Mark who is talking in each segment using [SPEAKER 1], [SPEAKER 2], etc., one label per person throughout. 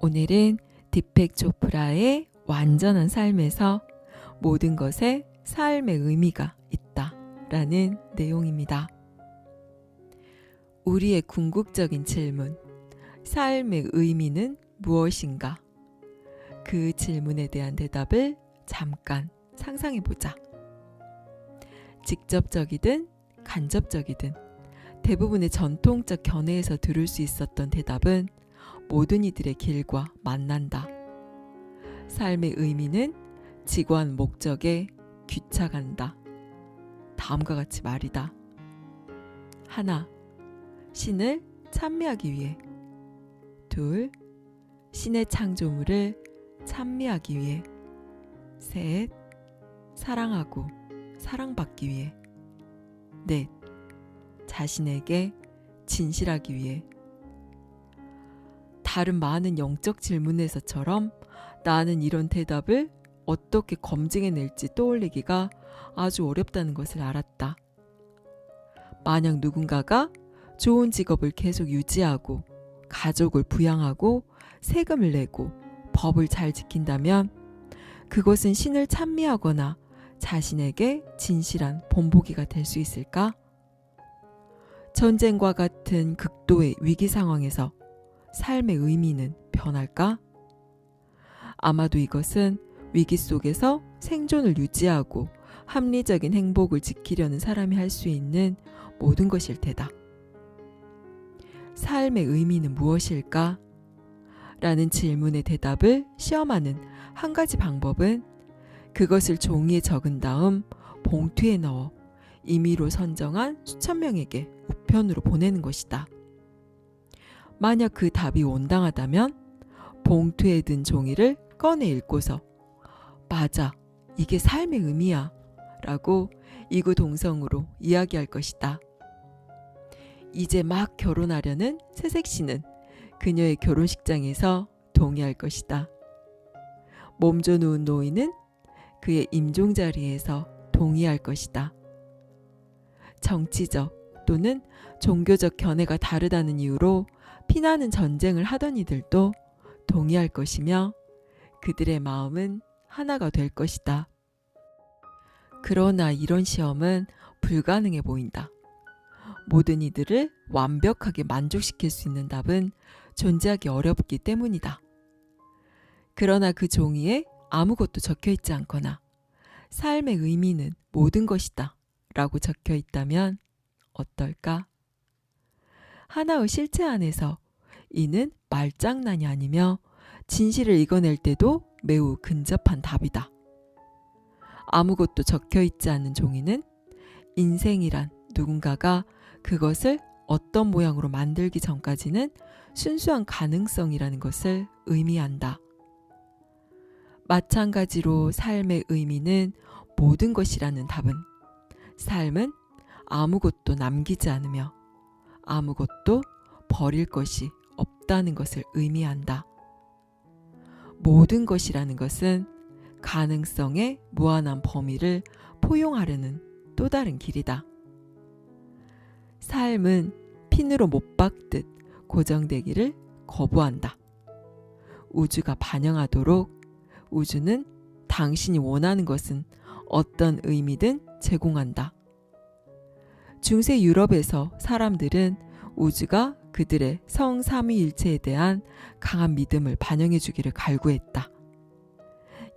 [SPEAKER 1] 오늘은 디펙 초프라의 완전한 삶에서 모든 것에 삶의 의미가 있다 라는 내용입니다. 우리의 궁극적인 질문, 삶의 의미는 무엇인가? 그 질문에 대한 대답을 잠깐 상상해보자. 직접적이든 간접적이든 대부분의 전통적 견해에서 들을 수 있었던 대답은 모든 이들의 길과 만난다. 삶의 의미는 지고한 목적에 귀착한다. 다음과 같이 말이다. 하나, 신을 찬미하기 위해. 둘, 신의 창조물을 찬미하기 위해. 셋, 사랑하고 사랑받기 위해. 넷, 자신에게 진실하기 위해. 다른 많은 영적 질문에서처럼 나는 이런 대답을 어떻게 검증해낼지 떠올리기가 아주 어렵다는 것을 알았다. 만약 누군가가 좋은 직업을 계속 유지하고 가족을 부양하고 세금을 내고 법을 잘 지킨다면 그것은 신을 찬미하거나 자신에게 진실한 본보기가 될 수 있을까? 전쟁과 같은 극도의 위기 상황에서 삶의 의미는 변할까? 아마도 이것은 위기 속에서 생존을 유지하고 합리적인 행복을 지키려는 사람이 할 수 있는 모든 것일 테다. 삶의 의미는 무엇일까? 라는 질문의 대답을 시험하는 한 가지 방법은 그것을 종이에 적은 다음 봉투에 넣어 임의로 선정한 수천 명에게 우편으로 보내는 것이다. 만약 그 답이 온당하다면 봉투에 든 종이를 꺼내 읽고서 맞아, 이게 삶의 의미야 라고 이구동성으로 이야기할 것이다. 이제 막 결혼하려는 새색시는 그녀의 결혼식장에서 동의할 것이다. 몸져 누운 노인은 그의 임종 자리에서 동의할 것이다. 정치적 또는 종교적 견해가 다르다는 이유로 피나는 전쟁을 하던 이들도 동의할 것이며 그들의 마음은 하나가 될 것이다. 그러나 이런 시험은 불가능해 보인다. 모든 이들을 완벽하게 만족시킬 수 있는 답은 존재하기 어렵기 때문이다. 그러나 그 종이에 아무것도 적혀 있지 않거나 삶의 의미는 모든 것이다 라고 적혀 있다면 어떨까? 하나의 실체 안에서 이는 말장난이 아니며 진실을 읽어낼 때도 매우 근접한 답이다. 아무것도 적혀 있지 않은 종이는 인생이란 누군가가 그것을 어떤 모양으로 만들기 전까지는 순수한 가능성이라는 것을 의미한다. 마찬가지로 삶의 의미는 모든 것이라는 답은 삶은 아무것도 남기지 않으며 아무것도 버릴 것이 없다는 것을 의미한다. 모든 것이라는 것은 가능성의 무한한 범위를 포용하려는 또 다른 길이다. 삶은 핀으로 못 박듯 고정되기를 거부한다. 우주가 반영하도록 우주는 당신이 원하는 것은 어떤 의미든 제공한다. 중세 유럽에서 사람들은 우주가 그들의 성삼위일체에 대한 강한 믿음을 반영해 주기를 갈구했다.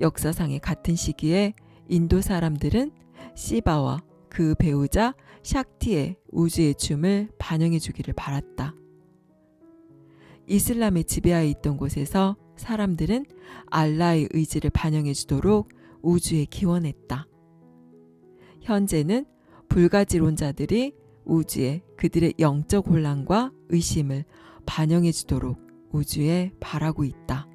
[SPEAKER 1] 역사상의 같은 시기에 인도 사람들은 시바와 그 배우자 샥티의 우주의 춤을 반영해 주기를 바랐다. 이슬람의 지배하에 있던 곳에서 사람들은 알라의 의지를 반영해 주도록 우주에 기원했다. 현재는 불가지론자들이 우주에 그들의 영적 혼란과 의심을 반영해 주도록 우주에 바라고 있다.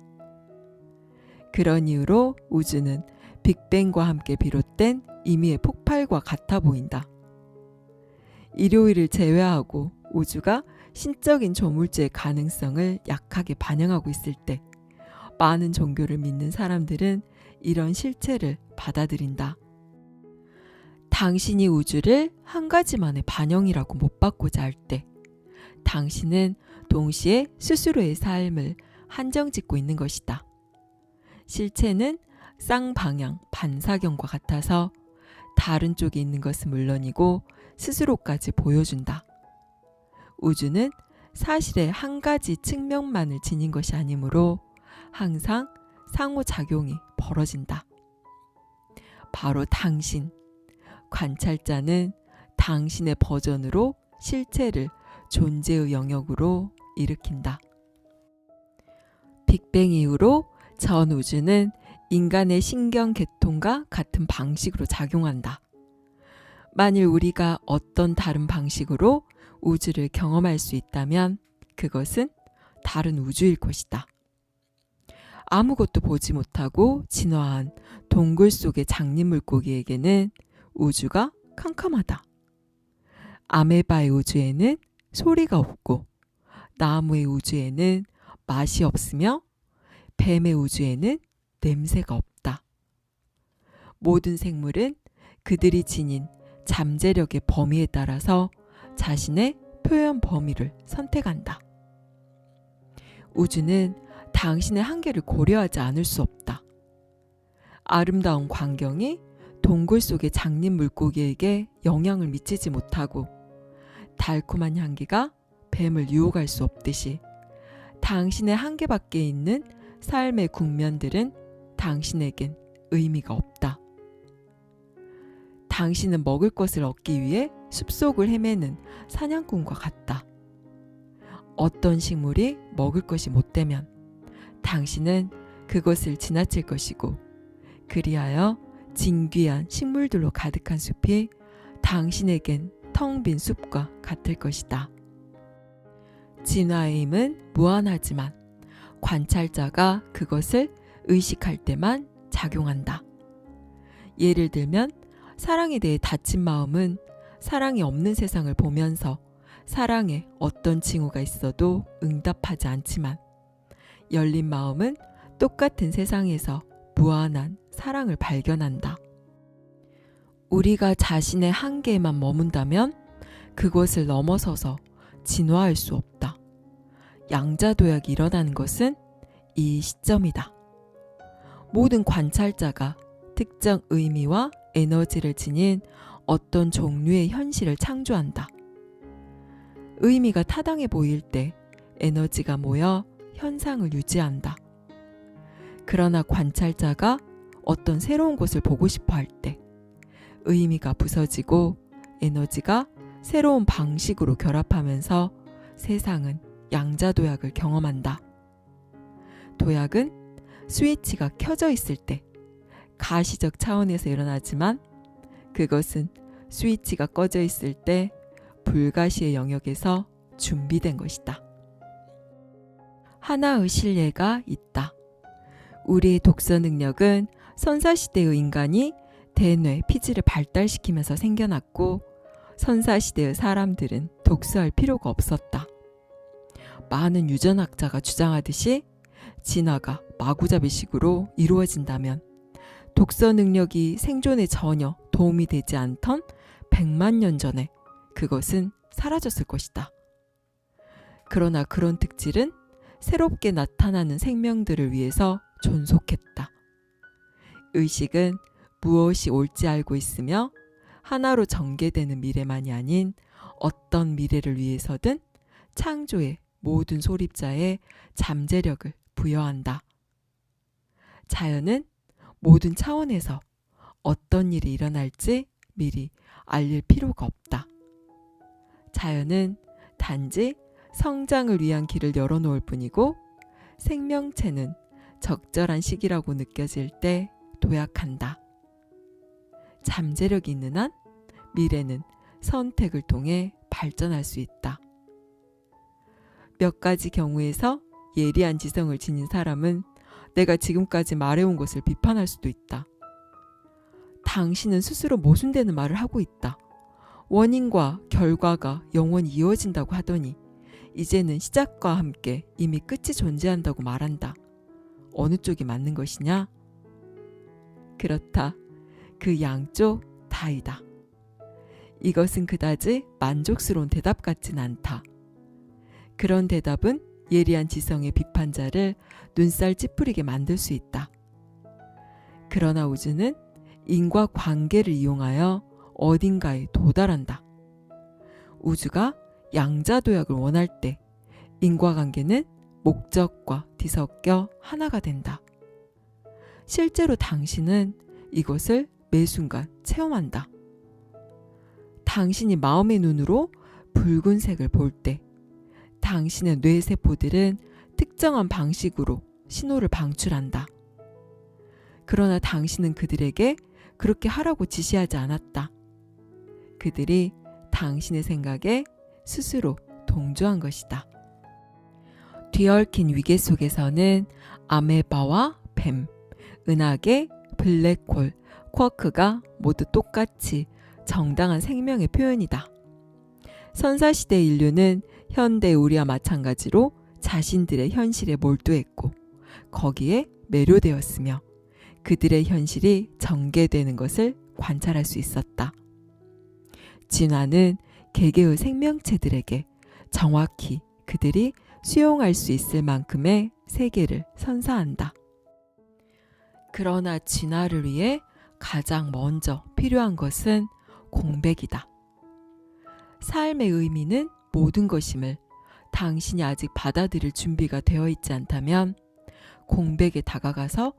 [SPEAKER 1] 그런 이유로 우주는 빅뱅과 함께 비롯된 임의의 폭발과 같아 보인다. 일요일을 제외하고 우주가 신적인 조물주의 가능성을 약하게 반영하고 있을 때 많은 종교를 믿는 사람들은 이런 실체를 받아들인다. 당신이 우주를 한 가지만의 반영이라고 못 받고자 할 때 당신은 동시에 스스로의 삶을 한정 짓고 있는 것이다. 실체는 쌍방향 반사경과 같아서 다른 쪽에 있는 것은 물론이고 스스로까지 보여준다. 우주는 사실의 한 가지 측면만을 지닌 것이 아니므로 항상 상호작용이 벌어진다. 바로 당신, 관찰자는 당신의 버전으로 실체를 존재의 영역으로 일으킨다. 빅뱅 이후로 전 우주는 인간의 신경계통과 같은 방식으로 작용한다. 만일 우리가 어떤 다른 방식으로 우주를 경험할 수 있다면 그것은 다른 우주일 것이다. 아무것도 보지 못하고 진화한 동굴 속의 장님 물고기에게는 우주가 캄캄하다. 아메바의 우주에는 소리가 없고 나무의 우주에는 맛이 없으며 뱀의 우주에는 냄새가 없다. 모든 생물은 그들이 지닌 잠재력의 범위에 따라서 자신의 표현 범위를 선택한다. 우주는 당신의 한계를 고려하지 않을 수 없다. 아름다운 광경이 동굴 속의 장님 물고기에게 영향을 미치지 못하고 달콤한 향기가 뱀을 유혹할 수 없듯이 당신의 한계 밖에 있는 삶의 국면들은 당신에겐 의미가 없다. 당신은 먹을 것을 얻기 위해 숲속을 헤매는 사냥꾼과 같다. 어떤 식물이 먹을 것이 못 되면 당신은 그것을 지나칠 것이고 그리하여 진귀한 식물들로 가득한 숲이 당신에겐 텅 빈 숲과 같을 것이다. 진화의 힘은 무한하지만 관찰자가 그것을 의식할 때만 작용한다. 예를 들면 사랑에 대해 다친 마음은 사랑이 없는 세상을 보면서 사랑에 어떤 징후가 있어도 응답하지 않지만 열린 마음은 똑같은 세상에서 무한한 사랑을 발견한다. 우리가 자신의 한계에만 머문다면 그것을 넘어서서 진화할 수 없다. 양자도약이 일어나는 것은 이 시점이다. 모든 관찰자가 특정 의미와 에너지를 지닌 어떤 종류의 현실을 창조한다. 의미가 타당해 보일 때 에너지가 모여 현상을 유지한다. 그러나 관찰자가 어떤 새로운 것을 보고 싶어 할 때 의미가 부서지고 에너지가 새로운 방식으로 결합하면서 세상은 양자도약을 경험한다. 도약은 스위치가 켜져 있을 때 가시적 차원에서 일어나지만 그것은 스위치가 꺼져 있을 때 불가시의 영역에서 준비된 것이다. 하나의 신뢰가 있다. 우리의 독서 능력은 선사시대의 인간이 대뇌 피지를 발달시키면서 생겨났고 선사시대의 사람들은 독서할 필요가 없었다. 많은 유전학자가 주장하듯이 진화가 마구잡이식으로 이루어진다면 독서 능력이 생존에 전혀 도움이 되지 않던 100만 년 전에 그것은 사라졌을 것이다. 그러나 그런 특질은 새롭게 나타나는 생명들을 위해서 존속했다. 의식은 무엇이 옳지 알고 있으며 하나로 전개되는 미래만이 아닌 어떤 미래를 위해서든 창조의 모든 소립자에 잠재력을 부여한다. 자연은 모든 차원에서 어떤 일이 일어날지 미리 알릴 필요가 없다. 자연은 단지 성장을 위한 길을 열어놓을 뿐이고 생명체는 적절한 시기라고 느껴질 때 도약한다. 잠재력이 있는 한 미래는 선택을 통해 발전할 수 있다. 몇 가지 경우에서 예리한 지성을 지닌 사람은 내가 지금까지 말해온 것을 비판할 수도 있다. 당신은 스스로 모순되는 말을 하고 있다. 원인과 결과가 영원히 이어진다고 하더니 이제는 시작과 함께 이미 끝이 존재한다고 말한다. 어느 쪽이 맞는 것이냐? 그렇다. 그 양쪽 다이다. 이것은 그다지 만족스러운 대답 같진 않다. 그런 대답은 예리한 지성의 비판자를 눈살 찌푸리게 만들 수 있다. 그러나 우주는 인과관계를 이용하여 어딘가에 도달한다. 우주가 양자도약을 원할 때 인과관계는 목적과 뒤섞여 하나가 된다. 실제로 당신은 이것을 매 순간 체험한다. 당신이 마음의 눈으로 붉은색을 볼 때 당신의 뇌세포들은 특정한 방식으로 신호를 방출한다. 그러나 당신은 그들에게 그렇게 하라고 지시하지 않았다. 그들이 당신의 생각에 스스로 동조한 것이다. 뒤얽힌 위계 속에서는 아메바와 뱀, 은하계, 블랙홀, 쿼크가 모두 똑같이 정당한 생명의 표현이다. 선사시대 인류는 현대 우리와 마찬가지로 자신들의 현실에 몰두했고 거기에 매료되었으며 그들의 현실이 전개되는 것을 관찰할 수 있었다. 진화는 개개의 생명체들에게 정확히 그들이 수용할 수 있을 만큼의 세계를 선사한다. 그러나 진화를 위해 가장 먼저 필요한 것은 공백이다. 삶의 의미는 모든 것임을 당신이 아직 받아들일 준비가 되어 있지 않다면 공백에 다가가서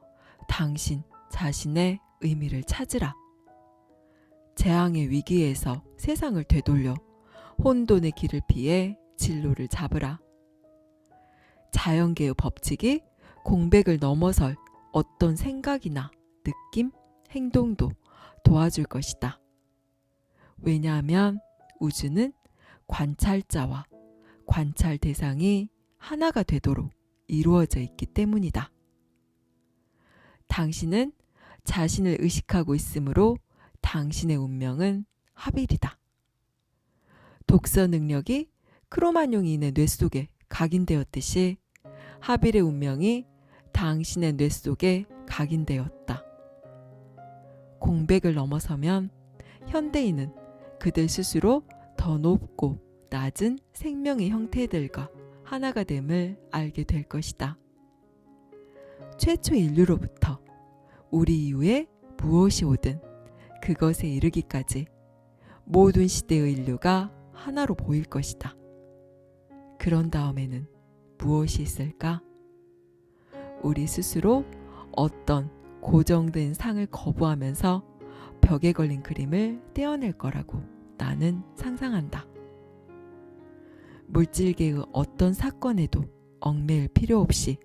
[SPEAKER 1] 당신 자신의 의미를 찾으라. 재앙의 위기에서 세상을 되돌려 혼돈의 길을 피해 진로를 잡으라. 자연계의 법칙이 공백을 넘어설 어떤 생각이나 느낌, 행동도 도와줄 것이다. 왜냐하면 우주는 관찰자와 관찰 대상이 하나가 되도록 이루어져 있기 때문이다. 당신은 자신을 의식하고 있으므로 당신의 운명은 하빌이다. 독서 능력이 크로마뇽인의 뇌 속에 각인되었듯이 하빌의 운명이 당신의 뇌 속에 각인되었다. 공백을 넘어서면 현대인은 그들 스스로 더 높고 낮은 생명의 형태들과 하나가 됨을 알게 될 것이다. 최초 인류로부터 우리 이후에 무엇이 오든 그것에 이르기까지 모든 시대의 인류가 하나로 보일 것이다. 그런 다음에는 무엇이 있을까? 우리 스스로 어떤 고정된 상을 거부하면서 벽에 걸린 그림을 떼어낼 거라고 나는 상상한다. 물질계의 어떤 사건에도 얽매일 필요 없이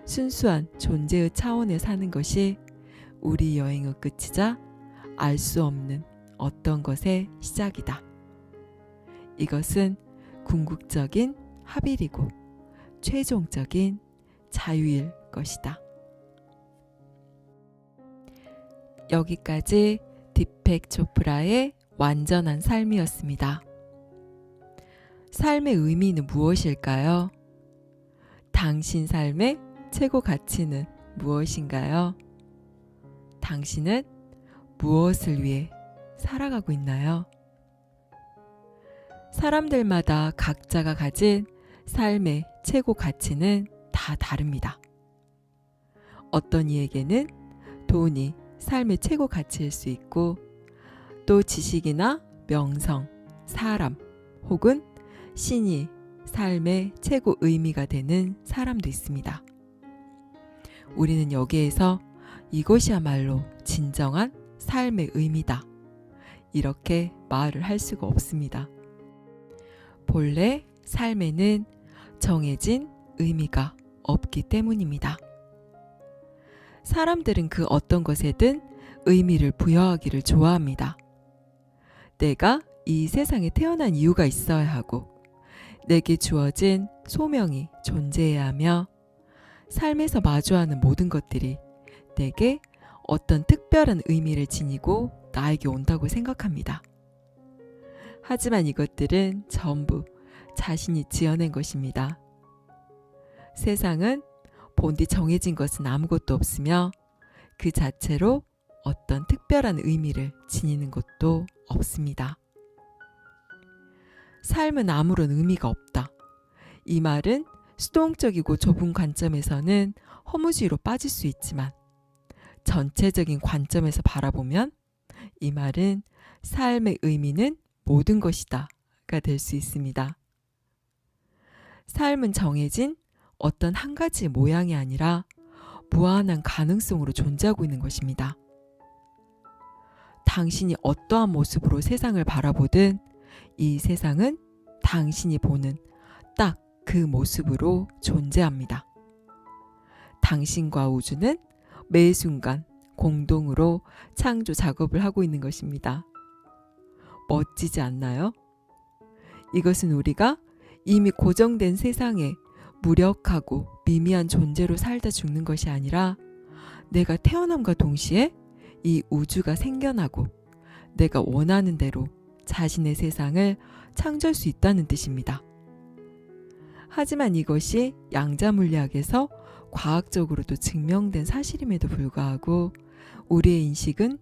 [SPEAKER 1] 순수한 존재의 차원에 사는 것이 우리 여행의 끝이자 알 수 없는 어떤 것의 시작이다. 이것은 궁극적인 하빌이고 최종적인 자유일 것이다. 여기까지 디펙 초프라의 완전한 삶이었습니다. 삶의 의미는 무엇일까요? 당신 삶의 최고 가치는 무엇인가요? 당신은 무엇을 위해 살아가고 있나요? 사람들마다 각자가 가진 삶의 최고 가치는 다 다릅니다. 어떤 이에게는 돈이 삶의 최고 가치일 수 있고 또 지식이나 명성, 사람 혹은 신이 삶의 최고 의미가 되는 사람도 있습니다. 우리는 여기에서 이것이야말로 진정한 삶의 의미다. 이렇게 말을 할 수가 없습니다. 본래 삶에는 정해진 의미가 없기 때문입니다. 사람들은 그 어떤 것에든 의미를 부여하기를 좋아합니다. 내가 이 세상에 태어난 이유가 있어야 하고 내게 주어진 소명이 존재해야 하며 삶에서 마주하는 모든 것들이 내게 어떤 특별한 의미를 지니고 나에게 온다고 생각합니다. 하지만 이것들은 전부 자신이 지어낸 것입니다. 세상은 본디 정해진 것은 아무것도 없으며 그 자체로 어떤 특별한 의미를 지니는 것도 없습니다. 삶은 아무런 의미가 없다. 이 말은 수동적이고 좁은 관점에서는 허무주의로 빠질 수 있지만 전체적인 관점에서 바라보면 이 말은 삶의 의미는 모든 것이다가 될 수 있습니다. 삶은 정해진 어떤 한 가지 모양이 아니라 무한한 가능성으로 존재하고 있는 것입니다. 당신이 어떠한 모습으로 세상을 바라보든 이 세상은 당신이 보는 딱 그 모습으로 존재합니다. 당신과 우주는 매 순간 공동으로 창조 작업을 하고 있는 것입니다. 멋지지 않나요? 이것은 우리가 이미 고정된 세상에 무력하고 미미한 존재로 살다 죽는 것이 아니라 내가 태어남과 동시에 이 우주가 생겨나고 내가 원하는 대로 자신의 세상을 창조할 수 있다는 뜻입니다. 하지만 이것이 양자물리학에서 과학적으로도 증명된 사실임에도 불구하고 우리의 인식은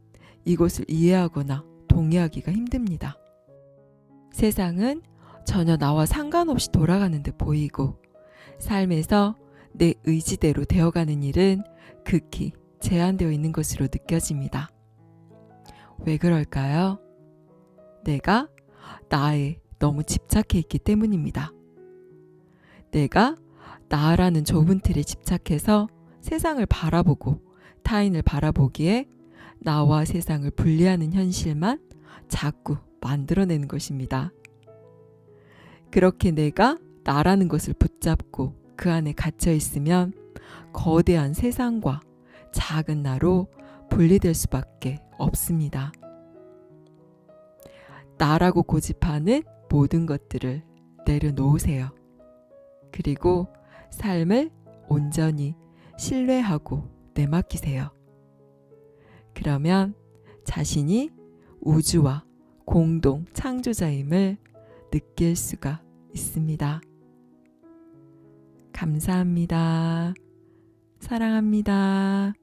[SPEAKER 1] 이것을 이해하거나 동의하기가 힘듭니다. 세상은 전혀 나와 상관없이 돌아가는 듯 보이고 삶에서 내 의지대로 되어가는 일은 극히 제한되어 있는 것으로 느껴집니다. 왜 그럴까요? 내가 나에 너무 집착해 있기 때문입니다. 내가 나라는 좁은 틀에 집착해서 세상을 바라보고 타인을 바라보기에 나와 세상을 분리하는 현실만 자꾸 만들어내는 것입니다. 그렇게 내가 나라는 것을 붙잡고 그 안에 갇혀 있으면 거대한 세상과 작은 나로 분리될 수밖에 없습니다. 나라고 고집하는 모든 것들을 내려놓으세요. 그리고 삶을 온전히 신뢰하고 내맡기세요. 그러면 자신이 우주와 공동 창조자임을 느낄 수가 있습니다. 감사합니다. 사랑합니다.